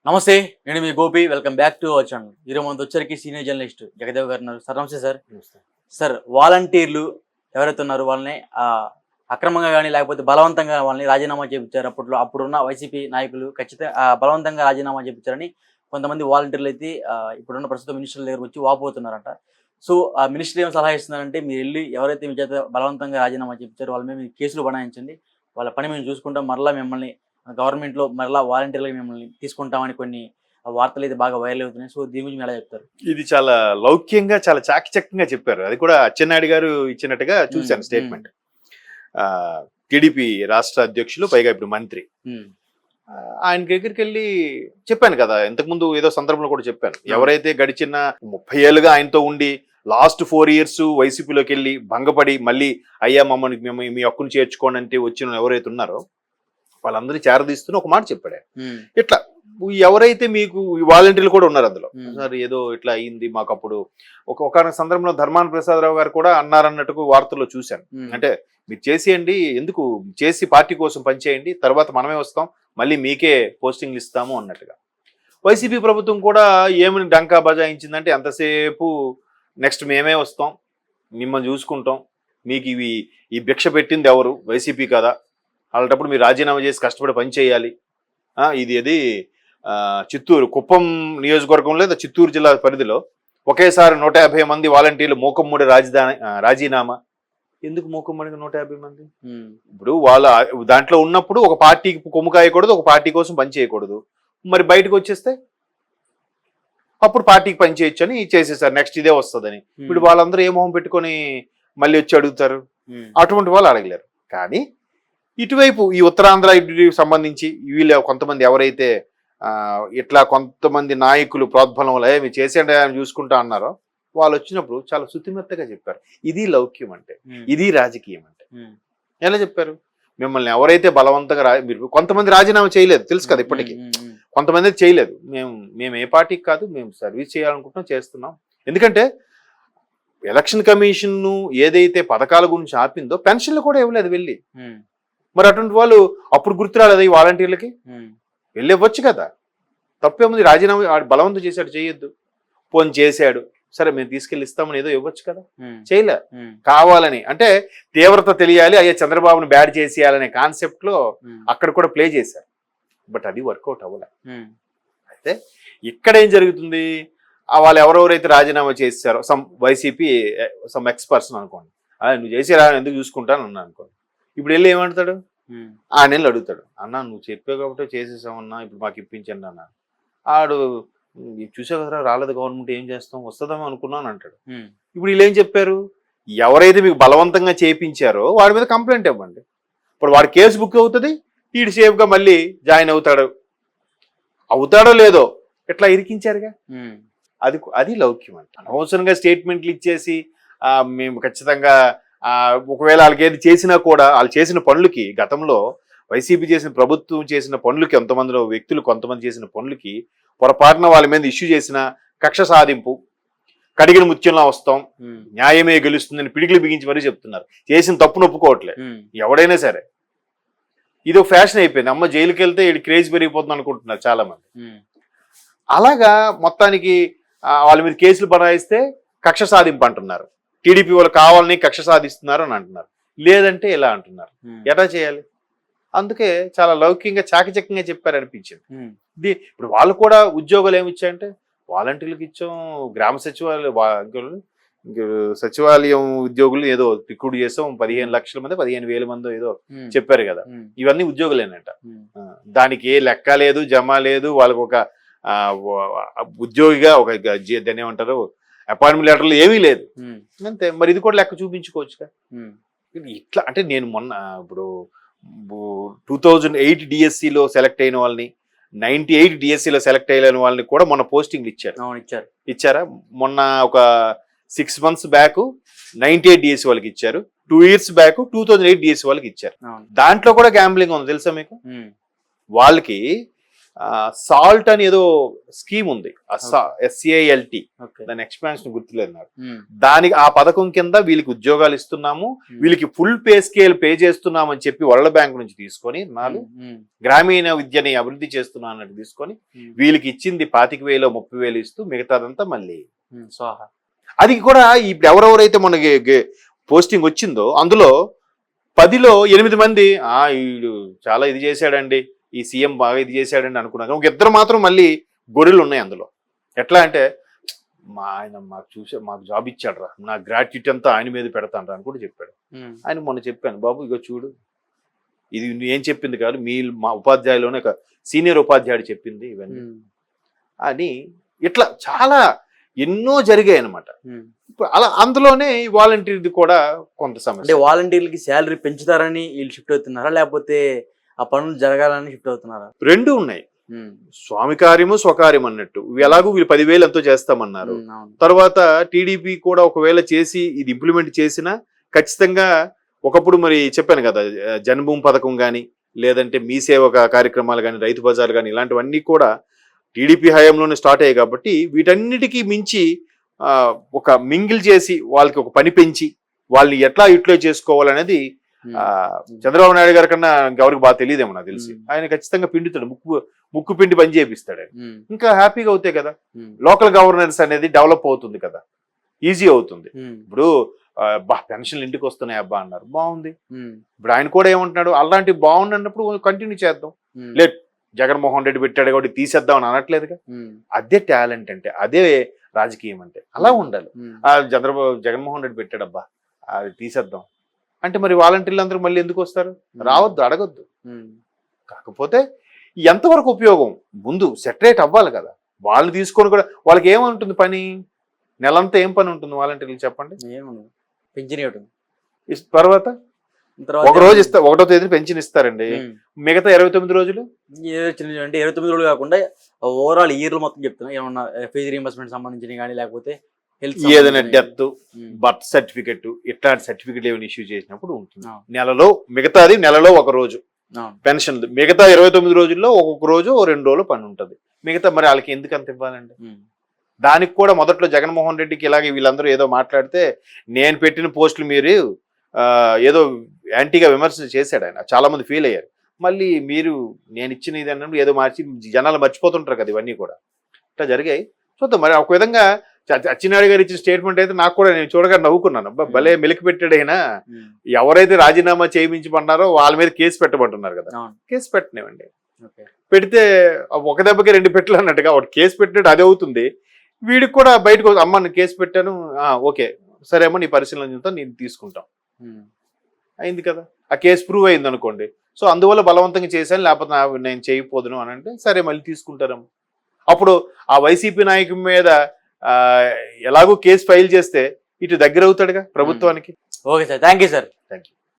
నమస్తే, నేను మీ గోపి. Welcome back to our channel. ఈరోజు మనతో వచ్చరికి సీనియర్ జర్నలిస్ట్ జగదేవ్ గారు ఉన్నారు. సార్ నమస్తే సార్. సార్, వాలంటీర్లు ఎవరైతే ఉన్నారో వాళ్ళని అక్రమంగా కానీ లేకపోతే బలవంతంగా వాళ్ళని రాజీనామా చేయించారు. అప్పుడున్న వైసీపీ నాయకులు ఖచ్చితంగా బలవంతంగా రాజీనామా చేయించారని కొంతమంది వాలంటీర్లు అయితే ఇప్పుడున్న ప్రస్తుత మినిస్టర్ల దగ్గరకు వచ్చి వాపోతున్నారంట. సో ఆ మినిస్టర్ ఏం సలహా ఇస్తున్నారంటే, మీరు వెళ్ళి ఎవరైతే మీ చేత బలవంతంగా రాజీనామా చేయించారో వాళ్ళ మీద మీరు కేసులు బనాయించండి, వాళ్ళ పని మేము చూసుకుంటాం, మరలా మిమ్మల్ని గవర్నమెంట్లో మరలా వాలంటీర్లుగా మిమ్మల్ని తీసుకుంటామని కొన్ని వార్తలు అయితే బాగా వైరల్ అవుతున్నాయి. సో దీని గురించి ఎలా చెప్తారు? ఇది చాలా లౌక్యంగా, చాలా చాకచక్యంగా చెప్పారు. అది కూడా అచ్చెన్నాయుడు గారు ఇచ్చినట్టుగా చూశాను స్టేట్మెంట్. టీడీపీ రాష్ట్ర అధ్యక్షులు, పైగా ఇప్పుడు మంత్రి. ఆయన దగ్గరికి వెళ్ళి చెప్పాను కదా, ఇంతకుముందు ఏదో సందర్భంలో కూడా చెప్పాను, ఎవరైతే గడిచిన 30 ఏళ్ళుగా ఆయనతో ఉండి లాస్ట్ 4 years వైసీపీలోకి వెళ్ళి భంగపడి మళ్ళీ అయ్యా మమ్మల్ని మేము మీ హక్కును చేర్చుకోండి అంటే వచ్చిన ఎవరైతే ఉన్నారో వాళ్ళందరూ చేరదీస్తూ ఒక మాట చెప్పాడు. ఇట్లా ఎవరైతే మీకు వాలంటీర్లు కూడా ఉన్నారు అందులో, సార్ ఏదో ఇట్లా అయింది మాకు, అప్పుడు ఒక సందర్భంలో ధర్మాన ప్రసాదరావు గారు కూడా అన్నారన్నట్టుకు వార్తల్లో చూశాను. అంటే మీరు చేసేయండి, ఎందుకు చేసి పార్టీ కోసం పనిచేయండి, తర్వాత మనమే వస్తాం, మళ్ళీ మీకే పోస్టింగ్లు ఇస్తాము అన్నట్టుగా. వైసీపీ ప్రభుత్వం కూడా ఏమని డంకా బజాయించిందంటే, ఎంతసేపు నెక్స్ట్ మేమే వస్తాం, మిమ్మల్ని చూసుకుంటాం, మీకు ఈ భిక్ష పెట్టింది ఎవరు, వైసీపీ కదా, అలాంటప్పుడు మీరు రాజీనామా చేసి కష్టపడి పని చేయాలి. ఇది చిత్తూరు కుప్పం నియోజకవర్గం లేదా చిత్తూరు జిల్లా పరిధిలో ఒకేసారి 150 మంది వాలంటీర్లు మూకమ్మూడి రాజీనామా. ఎందుకు మూకమ్మూడికి 150 మంది? ఇప్పుడు వాళ్ళ దాంట్లో ఉన్నప్పుడు ఒక పార్టీకి కొమ్ము కాయకూడదు, ఒక పార్టీ కోసం పని చేయకూడదు. మరి బయటకు వచ్చేస్తే అప్పుడు పార్టీకి పని చేయొచ్చు అని చేసేసారు, నెక్స్ట్ ఇదే వస్తుందని. ఇప్పుడు వాళ్ళందరూ ఏ మొహం పెట్టుకొని మళ్ళీ వచ్చి అడుగుతారు? అటువంటి వాళ్ళు అడగలేరు. కానీ ఇటువైపు ఈ ఉత్తరాంధ్ర సంబంధించి వీళ్ళు కొంతమంది ఎవరైతే ఇట్లా కొంతమంది నాయకులు ప్రోద్బలంలో మీరు చేసేయండి అని చూసుకుంటా అన్నారో, వాళ్ళు వచ్చినప్పుడు చాలా శుతిమెత్తగా చెప్పారు, ఇది లౌక్యం అంటే, ఇది రాజకీయం అంటే. ఎలా చెప్పారు? మిమ్మల్ని ఎవరైతే బలవంతంగా మీరు కొంతమంది రాజీనామా చేయలేదు, తెలుసు కదా, ఇప్పటికీ కొంతమంది చేయలేదు. మేము ఏ పార్టీకి కాదు, మేము సర్వీస్ చేయాలనుకుంటున్నాం, చేస్తున్నాం. ఎందుకంటే ఎలక్షన్ కమిషన్ ఏదైతే పథకాల గురించి ఆపిందో పెన్షన్లు కూడా ఇవ్వలేదు వెళ్ళి. మరి అటువంటి వాళ్ళు అప్పుడు గుర్తు రాలేదు ఈ వాలంటీర్లకి? వెళ్ళి ఇవ్వచ్చు కదా, తప్పేముంది? రాజీనామా బలవంతం చేశాడు, చేయొద్దు, ఫోన్ చేశాడు, సరే మేము తీసుకెళ్ళి ఇస్తామని ఏదో ఇవ్వచ్చు కదా, చేయలే. కావాలని అంటే తీవ్రత తెలియాలి, అయ్యే చంద్రబాబును బ్యాడ్ చేసేయాలనే కాన్సెప్ట్ లో అక్కడ కూడా ప్లే చేశారు. బట్ అది వర్కౌట్ అవ్వలే. అయితే ఇక్కడ ఏం జరుగుతుంది, వాళ్ళు ఎవరెవరైతే రాజీనామా చేశారో వైసీపీ ఎక్స్ పర్సన్ అనుకోండి, నువ్వు చేసేరా, ఎందుకు చూసుకుంటాను అన్నా అనుకోండి. ఇప్పుడు వెళ్ళి ఏమంటాడు, ఆ నెలలు అడుగుతాడు, అన్నా నువ్వు చెప్పే కాబట్టి చేసేసామన్నా, ఇప్పుడు మాకు ఇప్పించండి అన్న. ఆడు చూసే కదా రాలేదు గవర్నమెంట్, ఏం చేస్తాం, వస్తుందేమో అనుకున్నాను అంటాడు. ఇప్పుడు వీళ్ళు ఏం చెప్పారు, ఎవరైతే మీకు బలవంతంగా చేయించారో వాడి మీద కంప్లైంట్ ఇవ్వండి, ఇప్పుడు వాడి కేసు బుక్ అవుతుంది, వీడు సేఫ్గా మళ్ళీ జాయిన్ అవుతాడో లేదో, ఇట్లా ఇరికించారుగా. అది లౌక్యం అంటే. అనవసరంగా స్టేట్మెంట్లు ఇచ్చేసి మేము ఖచ్చితంగా ఒకవేళ వాళ్ళకి ఏది చేసినా కూడా వాళ్ళు చేసిన పనులకి, గతంలో వైసీపీ చేసిన ప్రభుత్వం చేసిన పనులకి, కొంతమందిలో వ్యక్తులు కొంతమంది చేసిన పనులకి పొరపాటున వాళ్ళ మీద ఇష్యూ చేసిన కక్ష సాధింపు, కడిగిన ముత్యంలా వస్తాం, న్యాయమే గెలుస్తుందని పిడికిలు బిగించి మరీ చెప్తున్నారు. చేసిన తప్పును ఒప్పుకోవట్లే ఎవడైనా సరే. ఇది ఒక ఫ్యాషన్ అయిపోయింది. అమ్మ జైలుకి వెళ్తే ఇది క్రేజ్ పెరిగిపోతుంది అనుకుంటున్నారు చాలా మంది. అలాగా మొత్తానికి వాళ్ళ మీద కేసులు బనాయిస్తే కక్ష సాధింపు అంటున్నారు. టీడీపీ వాళ్ళు కావాలని కక్ష సాధిస్తున్నారు అని అంటున్నారు. లేదంటే ఎలా అంటున్నారు? ఎట్లా చేయాలి? అందుకే చాలా లౌకికంగా చాకచక్యంగా చెప్పారనిపించింది. ఇప్పుడు వాళ్ళు కూడా ఉద్యోగాలు ఏమి ఇచ్చాయంటే, వాలంటీర్లకు ఇచ్చాం, గ్రామ సచివాలయం ఉద్యోగులు ఏదో రిక్రూట్ చేసాం, 15 లక్షల మంది 15,000 మంది ఏదో చెప్పారు కదా, ఇవన్నీ ఉద్యోగులేనట. దానికి ఏ లెక్క లేదు, జమ లేదు, వాళ్ళకు ఒక ఉద్యోగిగా ఒక దాన్ని ఏమంటారు, అపాయింట్మెంట్ లెటర్లు ఏమీ లేదు అంతే. మరి ఇది కూడా లెక్క చూపించుకోవచ్చుగా. ఇట్లా అంటే నేను మొన్న ఇప్పుడు 2008 డిఎస్సిలో సెలెక్ట్ అయిన వాళ్ళని, 98 డిఎస్సిలో సెలెక్ట్ అయిన వాళ్ళని కూడా మొన్న పోస్టింగ్లు ఇచ్చారా? మొన్న ఒక 6 months బ్యాక్ 98 డిఎస్సి వాళ్ళకి ఇచ్చారు, 2 years బ్యాక్ 2008 డిఎస్సి వాళ్ళకి ఇచ్చారు. దాంట్లో కూడా గ్యాంబ్లింగ్ ఉంది తెలుసా మీకు? వాళ్ళకి సాల్ట్ అని ఏదో స్కీమ్ ఉంది, SALT, ఓకే. దాని ఎక్స్పాన్షన్ గుర్తులేదు నాకు. దానికి ఆ పథకం కింద వీళ్ళకి ఉద్యోగాలు ఇస్తున్నాము, వీళ్ళకి ఫుల్ పే స్కేల్ పే చేస్తున్నాము అని చెప్పి వరల్డ్ బ్యాంక్ నుంచి తీసుకొని గ్రామీణ విద్యని అభివృద్ధి చేస్తున్నాను అన్నట్టు తీసుకొని వీళ్ళకి ఇచ్చింది 25,000 30,000 ఇస్తూ మిగతాదంతా మళ్ళీ స్వాహా. అది కూడా ఇప్పుడు ఎవరెవరైతే మనకి పోస్టింగ్ వచ్చిందో అందులో 10లో 8 మంది వీడు చాలా ఇది చేశాడండి, ఈ సీఎం బాగా ఇది చేశాడని అనుకున్నాను. ఒక ఇద్దరు మాత్రం మళ్ళీ గొర్రెలు ఉన్నాయి అందులో. ఎట్లా అంటే ఆయన మాకు జాబ్ ఇచ్చాడు రా, నా గ్రాట్యుటీ అంతా ఆయన మీద పెడతాను రా అని కూడా చెప్పాడు. ఆయన మొన్న చెప్పాను, బాబు ఇగో చూడు, ఇది ఏం చెప్పింది కాదు, మా ఉపాధ్యాయులోనే ఒక సీనియర్ ఉపాధ్యాయుడు చెప్పింది ఇవన్నీ అని. ఇట్లా చాలా ఎన్నో జరిగాయి అనమాట. అలా అందులోనే వాలంటీర్ది కూడా కొంత సమస్య. అంటే వాలంటీర్లకి శాలరీ పెంచుతారని వీళ్ళు షిఫ్ట్ అవుతున్నారా, లేకపోతే ఆ పనులు జరగాలని షిఫ్ట్ అవుతున్నారా? రెండు ఉన్నాయి, స్వామి కార్యము స్వకార్యం అన్నట్టు. ఎలాగూ వీళ్ళు 10,000 ఎంతో చేస్తామన్నారు. తర్వాత టీడీపీ కూడా ఒకవేళ చేసి ఇది ఇంప్లిమెంట్ చేసినా ఖచ్చితంగా ఒకప్పుడు మరి చెప్పాను కదా, జన్మభూమి పథకం కానీ లేదంటే మీ సేవ కార్యక్రమాలు కానీ రైతు బజార్ కానీ ఇలాంటివన్నీ కూడా టీడీపీ హయాంలోనే స్టార్ట్ అయ్యాయి. కాబట్టి వీటన్నిటికీ మించి ఒక మింగిల్ చేసి వాళ్ళకి ఒక పని పెంచి వాళ్ళని ఎట్లా యూటిలైజ్ చేసుకోవాలనేది చంద్రబాబు నాయుడు గారి కన్నా ఎవరికి బాగా తెలియదేమో నాకు తెలిసి. ఆయన ఖచ్చితంగా పిండుతాడు, ముక్కు పిండి పని చేపిస్తాడు ఆయన. ఇంకా హ్యాపీగా అవుతాయి కదా, లోకల్ గవర్నెన్స్ అనేది డెవలప్ అవుతుంది కదా, ఈజీ అవుతుంది. ఇప్పుడు పెన్షన్లు ఇంటికి వస్తున్నాయి అబ్బా అన్నారు, బాగుంది. ఇప్పుడు ఆయన కూడా ఏమంటున్నాడు, అలాంటివి బాగున్నప్పుడు కంటిన్యూ చేద్దాం, లేదు జగన్మోహన్ రెడ్డి పెట్టాడు కాబట్టి తీసేద్దాం అని అనట్లేదుగా. అదే టాలెంట్ అంటే, అదే రాజకీయం అంటే, అలా ఉండాలి. జగన్మోహన్ రెడ్డి పెట్టాడబ్బా అది తీసేద్దాం అంటే మరి వాలంటీర్లు అందరూ మళ్ళీ ఎందుకు వస్తారు? రావద్దు, అడగొద్దు. కాకపోతే ఎంతవరకు ఉపయోగం ముందు సెటరేట్ అవ్వాలి కదా. వాళ్ళు తీసుకొని కూడా వాళ్ళకి ఏముంటుంది పని, నెలంతా ఏం పని ఉంటుంది వాలంటీర్లు చెప్పండి? పెన్షన్ తర్వాత ఒక రోజు ఇస్తా, 1వ తేదీని పెన్షన్ ఇస్తారండి. మిగతా 29 రోజులు అంటే 29 రోజులు కాకుండా ఓవరాల్ ఇయర్ మొత్తం చెప్తున్నా, ఏమన్నా ఫీజు రీయింబర్స్మెంట్ సంబంధించిన కానీ లేకపోతే ఏదైనా డెత్, బర్త్ సర్టిఫికెట్ ఇట్లాంటి సర్టిఫికెట్ ఏమైనా ఇష్యూ చేసినప్పుడు ఉంటుంది. నెలలో మిగతాది నెలలో ఒక రోజు పెన్షన్, మిగతా 29 రోజుల్లో ఒక్కొక్క రోజు 2 రోజులు పని ఉంటుంది. మిగతా మరి వాళ్ళకి ఎందుకు అంత ఇవ్వాలండి? దానికి కూడా మొదట్లో జగన్మోహన్ రెడ్డికి ఇలాగే వీళ్ళందరూ ఏదో మాట్లాడితే నేను పెట్టిన పోస్టులు మీరు ఏదో యాంటీగా విమర్శలు చేశాడు ఆయన, చాలా మంది ఫీల్ అయ్యారు. మళ్ళీ మీరు నేను ఇచ్చిన ఇది అన్నప్పుడు ఏదో మార్చి జనాలు మర్చిపోతుంటారు కదా, ఇవన్నీ కూడా ఇట్లా జరిగాయి. చూద్దాం మరి. ఒక విధంగా అచ్చెన్నాయుడు గారు ఇచ్చిన స్టేట్మెంట్ అయితే నాకు కూడా నేను చూడగా నవ్వుకున్నాను. భలే మెలికి పెట్టాడైనా, ఎవరైతే రాజీనామా చేయించమన్నారో వాళ్ళ మీద కేసు పెట్టమంటున్నారు కదా, కేసు పెట్టనివ్వండి. పెడితే ఒక దెబ్బకి 2 పెట్టలు అన్నట్టుగా ఒకటి కేసు పెట్టినట్టు అది అవుతుంది. వీడికి కూడా బయటకు అమ్మ నేను కేసు పెట్టాను, ఓకే సరే అమ్మ నీ పరిశీలన నేను తీసుకుంటాం, అయింది కదా, ఆ కేసు ప్రూవ్ అయింది అనుకోండి. సో అందువల్ల బలవంతంగా చేశాను, లేకపోతే నేను చేయకపోదును అని అంటే సరే మళ్ళీ తీసుకుంటారమ్మ. అప్పుడు ఆ వైసీపీ నాయకుడి మీద ఎలాగో కేసు ఫైల్ చేస్తే ఇటు దగ్గర అవుతాడుగా ప్రభుత్వానికి. Okay sir, thank you sir. Thank you.